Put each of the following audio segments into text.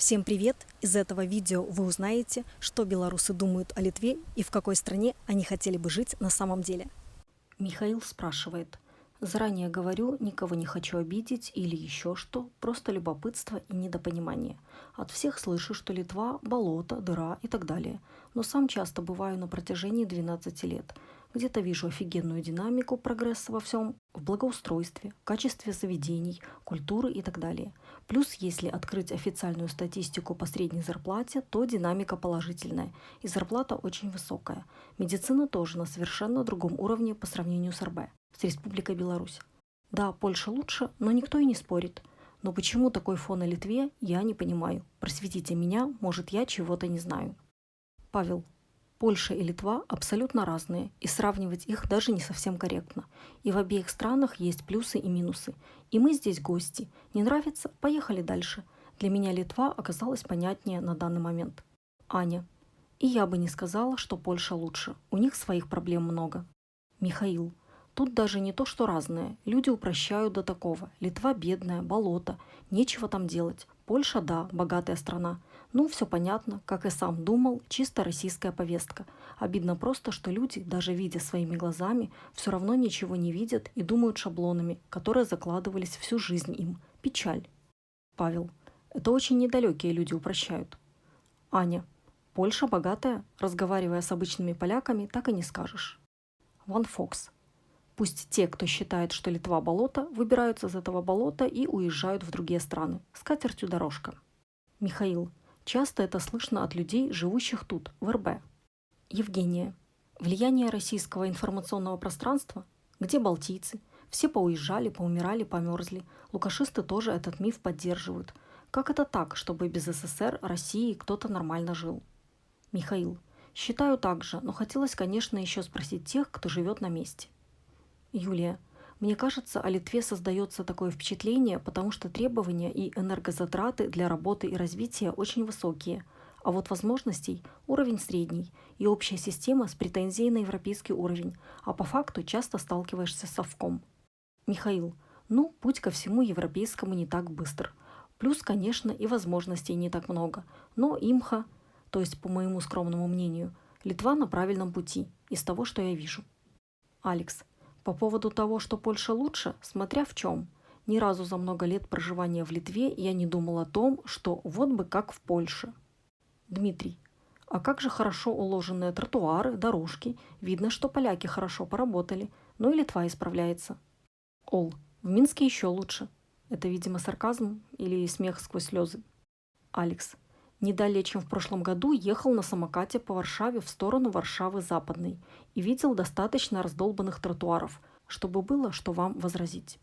Всем привет! Из этого видео вы узнаете, что белорусы думают о Литве и в какой стране они хотели бы жить на самом деле. Михаил спрашивает. Заранее говорю, никого не хочу обидеть или еще что, просто любопытство и недопонимание. От всех слышу, что Литва – болото, дыра и так далее. Но сам часто бываю на протяжении 12 лет. Где-то вижу офигенную динамику прогресса во всем, в благоустройстве, качестве заведений, культуры и так далее. Плюс, если открыть официальную статистику по средней зарплате, то динамика положительная, и зарплата очень высокая. Медицина тоже на совершенно другом уровне по сравнению с РБ, с Республикой Беларусь. Да, Польша лучше, но никто и не спорит. Но почему такой фон о Литве, я не понимаю. Просветите меня, может, я чего-то не знаю. Павел. Польша и Литва абсолютно разные, и сравнивать их даже не совсем корректно. И в обеих странах есть плюсы и минусы. И мы здесь гости. Не нравится? Поехали дальше. Для меня Литва оказалась понятнее на данный момент. Аня. И я бы не сказала, что Польша лучше. У них своих проблем много. Михаил. Тут даже не то, что разные. Люди упрощают до такого. Литва бедная, болото. Нечего там делать. Польша, да, богатая страна. Ну, все понятно, как и сам думал, чисто российская повестка. Обидно просто, что люди, даже видя своими глазами, все равно ничего не видят и думают шаблонами, которые закладывались всю жизнь им. Печаль. Павел. Это очень недалекие люди упрощают. Аня. Польша богатая, разговаривая с обычными поляками, так и не скажешь. Ван Фокс. Пусть те, кто считает, что Литва болото, выбираются из этого болота и уезжают в другие страны. С катертью дорожка. Михаил. Часто это слышно от людей, живущих тут, в РБ. Евгения. Влияние российского информационного пространства? Где балтийцы? Все поуезжали, поумирали, померзли. Лукашисты тоже этот миф поддерживают. Как это так, чтобы без СССР, России кто-то нормально жил? Михаил. Считаю так же, но хотелось, конечно, еще спросить тех, кто живет на месте. Юлия. Мне кажется, о Литве создается такое впечатление, потому что требования и энергозатраты для работы и развития очень высокие, а вот возможностей уровень средний и общая система с претензией на европейский уровень, а по факту часто сталкиваешься с совком. Михаил. Ну, путь ко всему европейскому не так быстр. Плюс, конечно, и возможностей не так много, но имха, то есть, по моему скромному мнению, Литва на правильном пути, из того, что я вижу. Алекс. По поводу того, что Польша лучше, смотря в чем. Ни разу за много лет проживания в Литве я не думал о том, что вот бы как в Польше. Дмитрий. А как же хорошо уложенные тротуары, дорожки. Видно, что поляки хорошо поработали. Ну и Литва исправляется. Ол. В Минске еще лучше. Это, видимо, сарказм или смех сквозь слезы. Алекс. Не далее, чем в прошлом году, ехал на самокате по Варшаве в сторону Варшавы Западной и видел достаточно раздолбанных тротуаров, чтобы было, что вам возразить.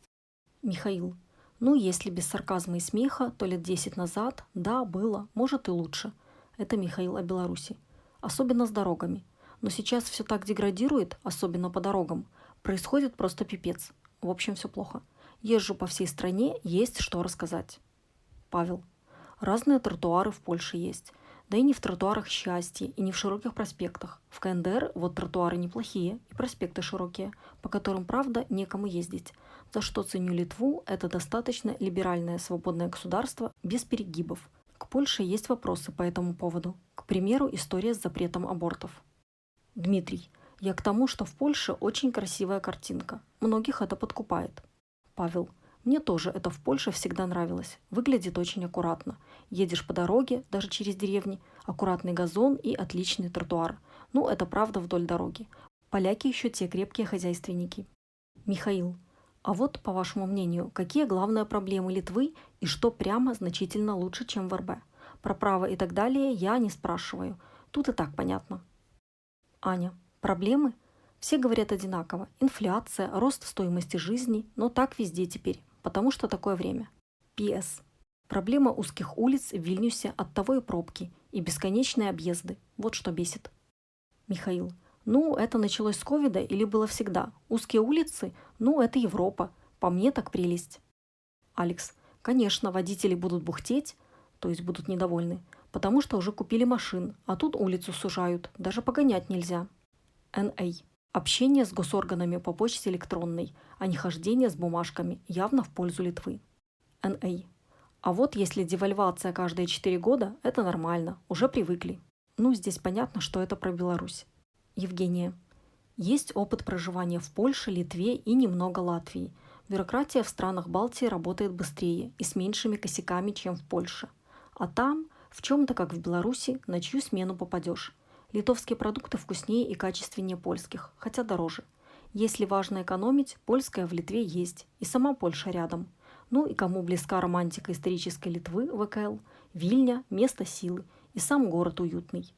Михаил. Ну, если без сарказма и смеха, то лет 10 назад, да, было, может и лучше. Это Михаил о Беларуси. Особенно с дорогами. Но сейчас все так деградирует, особенно по дорогам. Происходит просто пипец. В общем, все плохо. Езжу по всей стране, есть что рассказать. Павел. Разные тротуары в Польше есть. Да и не в тротуарах счастье, и не в широких проспектах. В КНДР вот тротуары неплохие, и проспекты широкие, по которым, правда, некому ездить. За что ценю Литву, это достаточно либеральное свободное государство, без перегибов. К Польше есть вопросы по этому поводу. К примеру, история с запретом абортов. Дмитрий. Я к тому, что в Польше очень красивая картинка. Многих это подкупает. Павел. Мне тоже это в Польше всегда нравилось. Выглядит очень аккуратно. Едешь по дороге, даже через деревни, аккуратный газон и отличный тротуар. Ну, это правда вдоль дороги. Поляки еще те крепкие хозяйственники. Михаил. А вот, по вашему мнению, какие главные проблемы Литвы и что прямо значительно лучше, чем в РБ? Про право и так далее я не спрашиваю. Тут и так понятно. Аня. Проблемы? Все говорят одинаково. Инфляция, рост стоимости жизни, но так везде теперь. Потому что такое время. П.С. Проблема узких улиц в Вильнюсе, оттого и пробки, и бесконечные объезды. Вот что бесит. Михаил. Ну, это началось с ковида или было всегда? Узкие улицы? Ну, это Европа. По мне так прелесть. Алекс. Конечно, водители будут бухтеть, то есть будут недовольны, потому что уже купили машин, а тут улицу сужают, даже погонять нельзя. Н.А. Общение с госорганами по почте электронной, а не хождение с бумажками, явно в пользу Литвы. Н.А. А вот если девальвация каждые 4 года, это нормально, уже привыкли. Ну, здесь понятно, что это про Беларусь. Евгения. Есть опыт проживания в Польше, Литве и немного Латвии. Бюрократия в странах Балтии работает быстрее и с меньшими косяками, чем в Польше. А там, в чем-то как в Беларуси, на чью смену попадешь. Литовские продукты вкуснее и качественнее польских, хотя дороже. Если важно экономить, польская в Литве есть, и сама Польша рядом. Ну и кому близка романтика исторической Литвы, ВКЛ, Вильня – место силы, и сам город уютный.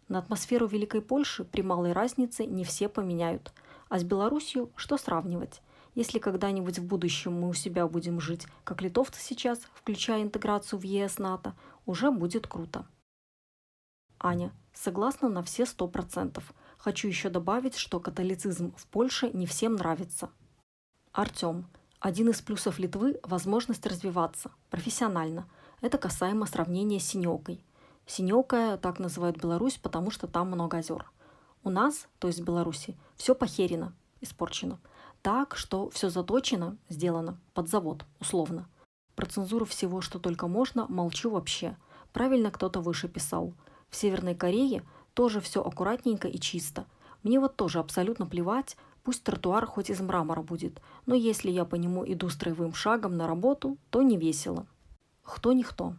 На атмосферу Великой Польши при малой разнице не все поменяют. А с Беларусью что сравнивать? Если когда-нибудь в будущем мы у себя будем жить, как литовцы сейчас, включая интеграцию в ЕС, НАТО, уже будет круто. Аня. Согласна на все 100%. Хочу еще добавить, что католицизм в Польше не всем нравится. Артем. Один из плюсов Литвы – возможность развиваться профессионально. Это касаемо сравнения с Синёкой. Синёкая так называют Беларусь, потому что там много озер. У нас, то есть в Беларуси, все похерено, испорчено. Так, что все заточено, сделано, под завод, условно. Про цензуру всего, что только можно, молчу вообще. Правильно кто-то выше писал. В Северной Корее тоже все аккуратненько и чисто. Мне вот тоже абсолютно плевать, пусть тротуар хоть из мрамора будет, но если я по нему иду строевым шагом на работу, то не весело. Кто-никто.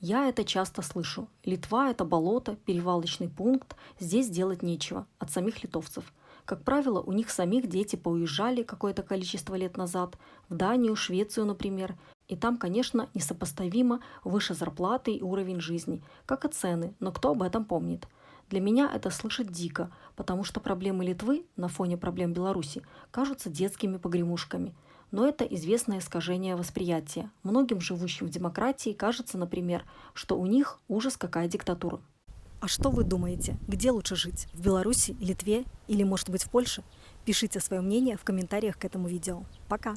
Я это часто слышу. Литва – это болото, перевалочный пункт, здесь делать нечего, от самих литовцев. Как правило, у них самих дети поуезжали какое-то количество лет назад, в Данию, Швецию, например, и там, конечно, несопоставимо выше зарплаты и уровень жизни, как и цены, но кто об этом помнит? Для меня это слышать дико, потому что проблемы Литвы на фоне проблем Беларуси кажутся детскими погремушками. Но это известное искажение восприятия. Многим живущим в демократии кажется, например, что у них ужас какая диктатура. А что вы думаете, где лучше жить? В Беларуси, Литве или, может быть, в Польше? Пишите свое мнение в комментариях к этому видео. Пока!